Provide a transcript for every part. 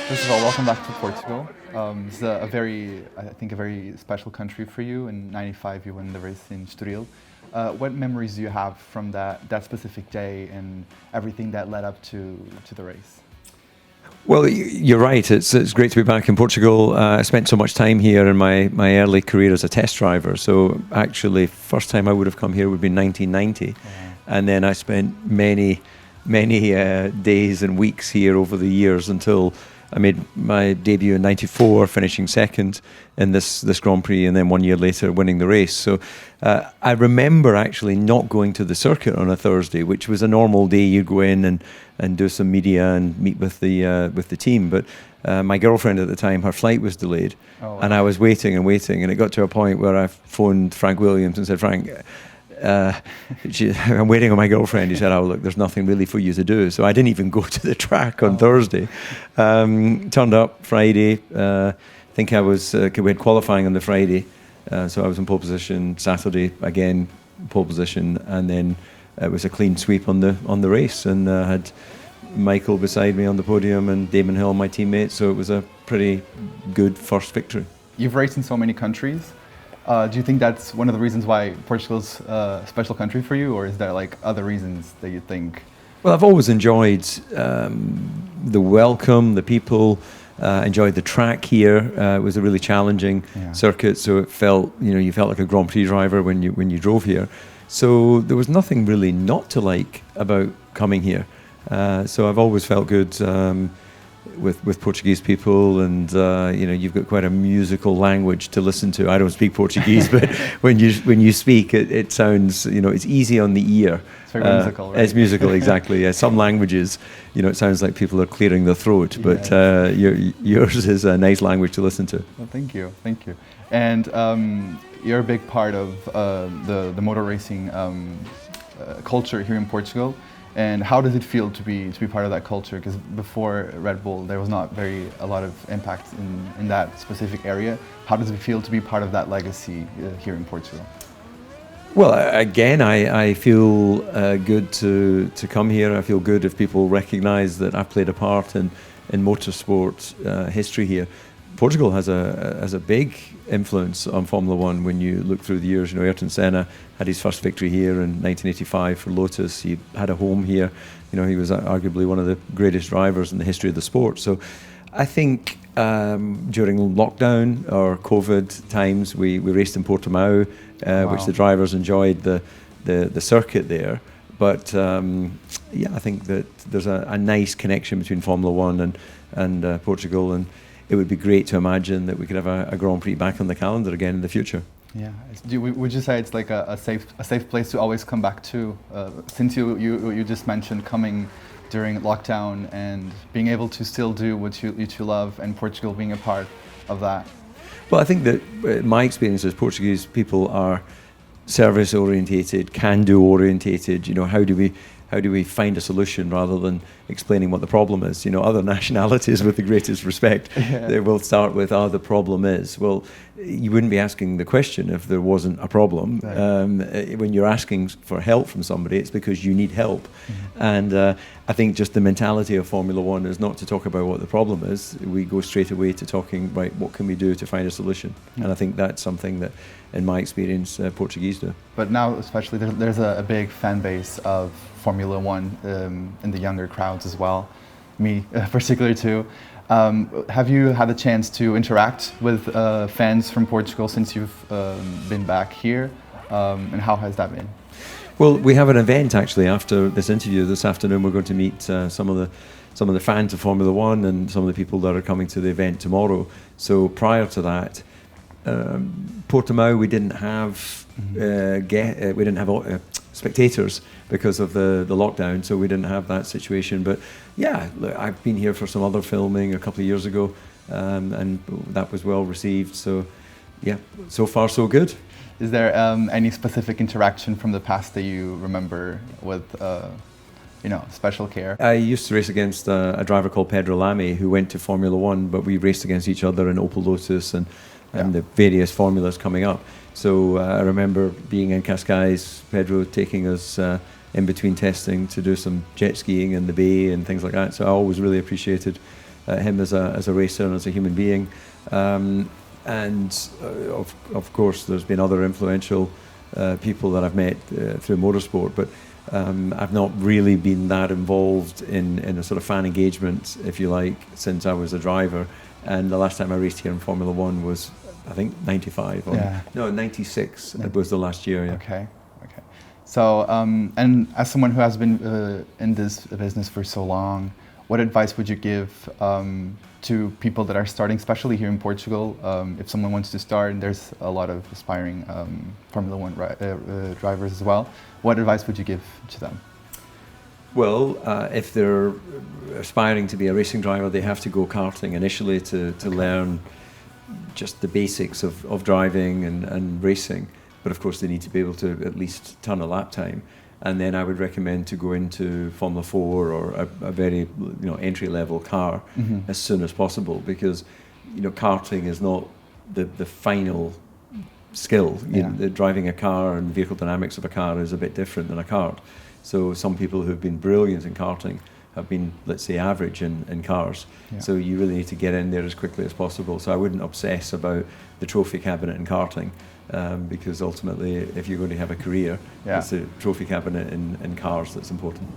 First of all, welcome back to Portugal. It's I think, a very special country for you. In '95, you won the race in Estoril. What memories do you have from that specific day and everything that led up to the race? Well, you're right. It's great to be back in Portugal. I spent so much time here in my early career as a test driver. So actually, first time I would have come here would be 1990, and then I spent many days and weeks here over the years until I made my debut in '94, finishing second in this Grand Prix, and then 1 year later winning the race. So I remember actually not going to the circuit on a Thursday, which was a normal day. You'd go in and do some media and meet with the team. But my girlfriend at the time, her flight was delayed, and I was waiting, and it got to a point where I phoned Frank Williams and said, "Frank, I'm waiting on my girlfriend." He said, "Oh, look, there's nothing really for you to do." So I didn't even go to the track on Thursday. Turned up Friday. I think we had qualifying on the Friday. So I was in pole position. Saturday, again, pole position. And then it was a clean sweep on the race. And I had Michael beside me on the podium and Damon Hill, my teammate. So it was a pretty good first victory. You've raced in so many countries. Do you think that's one of the reasons why Portugal's a special country for you, or is there like other reasons that you think? Well, I've always enjoyed the welcome, the people. Enjoyed the track here. It was a really challenging circuit, so it felt, you felt like a Grand Prix driver when you drove here. So there was nothing really not to like about coming here. So I've always felt good with Portuguese people, and you've got quite a musical language to listen to. I don't speak Portuguese, but when you speak, it sounds, it's easy on the ear. It's very musical, right? It's musical, exactly. Yeah, some languages, it sounds like people are clearing their throat, but yours is a nice language to listen to. Well, thank you. And you're a big part of the motor racing culture here in Portugal. And how does it feel to be part of that culture? Because before Red Bull, there was not a lot of impact in that specific area. How does it feel to be part of that legacy here in Portugal? Well, again, I feel good to come here. I feel good if people recognise that I've played a part in motorsport history here. Portugal has a big influence on Formula One when you look through the years. Ayrton Senna had his first victory here in 1985 for Lotus. He had a home here. He was arguably one of the greatest drivers in the history of the sport. So I think during lockdown or COVID times, we raced in Portimao, which the drivers enjoyed the circuit there. But I think that there's a nice connection between Formula One and Portugal, and it would be great to imagine that we could have a Grand Prix back on the calendar again in the future. Yeah. Would you say it's like a safe place to always come back to? Since you just mentioned coming during lockdown and being able to still do what you love, and Portugal being a part of that. Well, I think that my experience is Portuguese people are service orientated, can-do orientated. How do we find a solution rather than explaining what the problem is? Other nationalities, with the greatest respect, they will start with, the problem is. Well, you wouldn't be asking the question if there wasn't a problem. Right. When you're asking for help from somebody, it's because you need help. Mm-hmm. And I think just the mentality of Formula One is not to talk about what the problem is. We go straight away to talking, right, what can we do to find a solution? Mm-hmm. And I think that's something that, in my experience, Portuguese do. But now, especially, there's a big fan base of Formula One in the younger crowds as well, me particularly too. Have you had a chance to interact with fans from Portugal since you've been back here, and how has that been? Well, we have an event actually after this interview this afternoon. We're going to meet some of the fans of Formula One and some of the people that are coming to the event tomorrow. So prior to that, Portimao, we didn't have spectators because of the lockdown, so we didn't have that situation. But yeah, I've been here for some other filming a couple of years ago, and that was well received. So yeah, so far so good. Is there any specific interaction from the past that you remember with special care? I used to race against a driver called Pedro Lamy, who went to Formula One, but we raced against each other in Opel Lotus and the various formulas coming up. So I remember being in Cascais, Pedro taking us in between testing to do some jet skiing in the bay and things like that. So I always really appreciated him as a racer and as a human being. Of course, there's been other influential people that I've met through motorsport, but I've not really been that involved in a sort of fan engagement, if you like, since I was a driver. And the last time I raced here in Formula One was, I think, 95. No, 96. It was the last year. Yeah. Okay. So, and as someone who has been in this business for so long, what advice would you give to people that are starting, especially here in Portugal? If someone wants to start, and there's a lot of aspiring Formula One drivers as well, what advice would you give to them? Well, if they're aspiring to be a racing driver, they have to go karting initially to learn just the basics of driving and racing. But of course, they need to be able to at least turn a lap time. And then I would recommend to go into Formula 4 or a very entry-level car as soon as possible, because karting is not the final skill. Driving a car and the vehicle dynamics of a car is a bit different than a kart. So some people who've been brilliant in karting have been, let's say, average in cars. Yeah. So you really need to get in there as quickly as possible. So I wouldn't obsess about the trophy cabinet in karting. Because ultimately, if you're going to have a career, it's the trophy cabinet in cars that's important.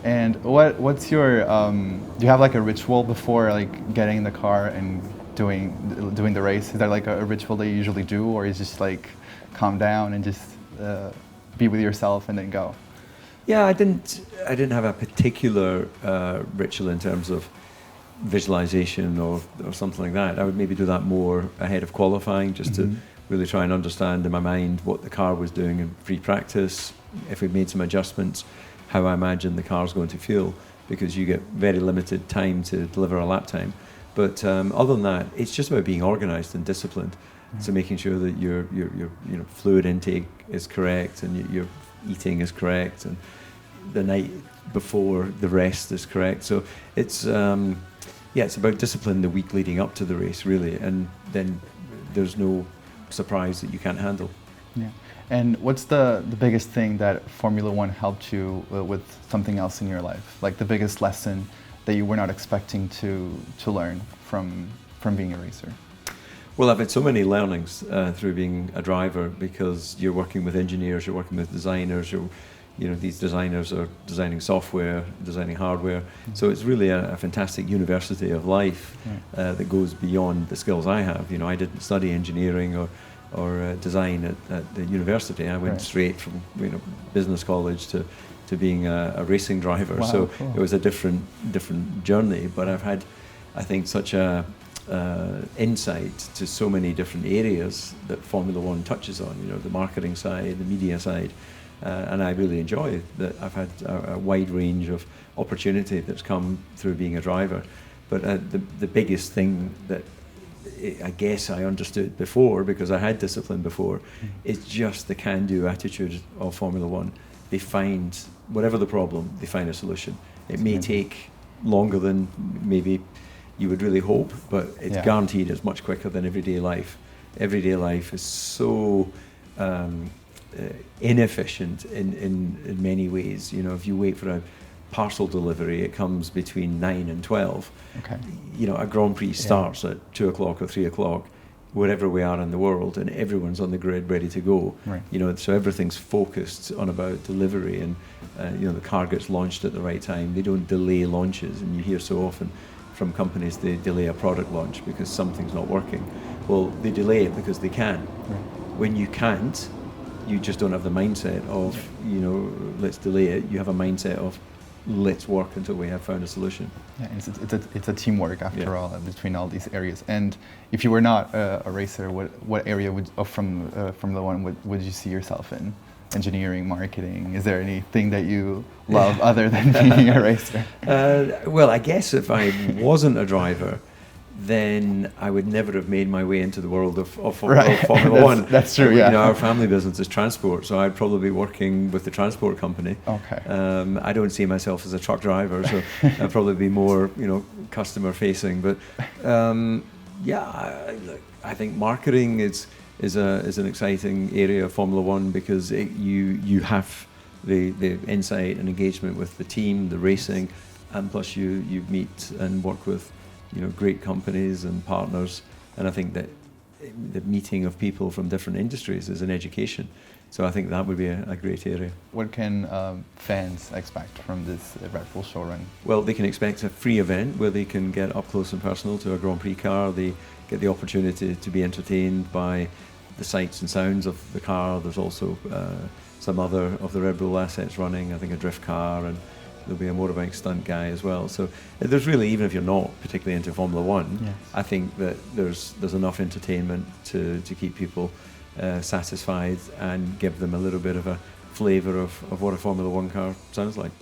And what's your do you have like a ritual before like getting in the car and doing the race? Is there like a ritual that you usually do, or is just like calm down and just be with yourself and then go? Yeah, I didn't have a particular ritual in terms of visualization or something like that. I would maybe do that more ahead of qualifying, just to really try and understand in my mind what the car was doing in free practice, if we made some adjustments, how I imagine the car's going to feel, because you get very limited time to deliver a lap time. But other than that, it's just about being organised and disciplined. So making sure that your fluid intake is correct and your eating is correct, and the night before the rest is correct. So it's it's about discipline the week leading up to the race, really, and then there's no surprise that you can't handle. Yeah. And what's the biggest thing that Formula One helped you with something else in your life? Like the biggest lesson that you were not expecting to learn from being a racer? Well, I've had so many learnings through being a driver, because you're working with engineers, you're working with designers, these designers are designing software, designing hardware. So it's really a fantastic university of life that goes beyond the skills I have. I didn't study engineering or design at the university. I went straight from business college to being a racing driver. Wow, so cool. It was a different journey. But I've had, I think, such a insight to so many different areas that Formula One touches on. The marketing side, the media side. And I really enjoy that I've had a wide range of opportunity that's come through being a driver. But the biggest thing that I guess I understood before, because I had discipline before, is just the can-do attitude of Formula One. They find, whatever the problem, they find a solution. It may take longer than maybe you would really hope, but it's guaranteed it's much quicker than everyday life. Everyday life is so inefficient in many ways. If you wait for a parcel delivery, it comes between 9 and 12. Okay. A Grand Prix starts at 2 o'clock or 3 o'clock, wherever we are in the world, and everyone's on the grid ready to go. Right. So everything's focused on about delivery, and the car gets launched at the right time. They don't delay launches, and you hear so often from companies they delay a product launch because something's not working. Well, they delay it because they can. Right. When you can't, you just don't have the mindset of, let's delay it. You have a mindset of, let's work until we have found a solution. Yeah, it's a teamwork after all, between all these areas. And if you were not a racer, what area from the one would you see yourself in? Engineering, marketing? Is there anything that you love other than being a racer? Well, I guess if I wasn't a driver, then I would never have made my way into the world of Formula One. That's true, Our family business is transport, so I'd probably be working with the transport company. Okay. I don't see myself as a truck driver, so I'd probably be more, customer facing. But I think marketing is an exciting area of Formula One, because you have the insight and engagement with the team, the racing, and plus you meet and work with great companies and partners, and I think that the meeting of people from different industries is an education. So I think that would be a great area. What can fans expect from this Red Bull show run? Well, they can expect a free event where they can get up close and personal to a Grand Prix car. They get the opportunity to be entertained by the sights and sounds of the car. There's also some other of the Red Bull assets running, I think a drift car, and there'll be a motorbike stunt guy as well. So there's really, even if you're not particularly into Formula One, yes, I think that there's enough entertainment to keep people satisfied and give them a little bit of a flavour of what a Formula One car sounds like.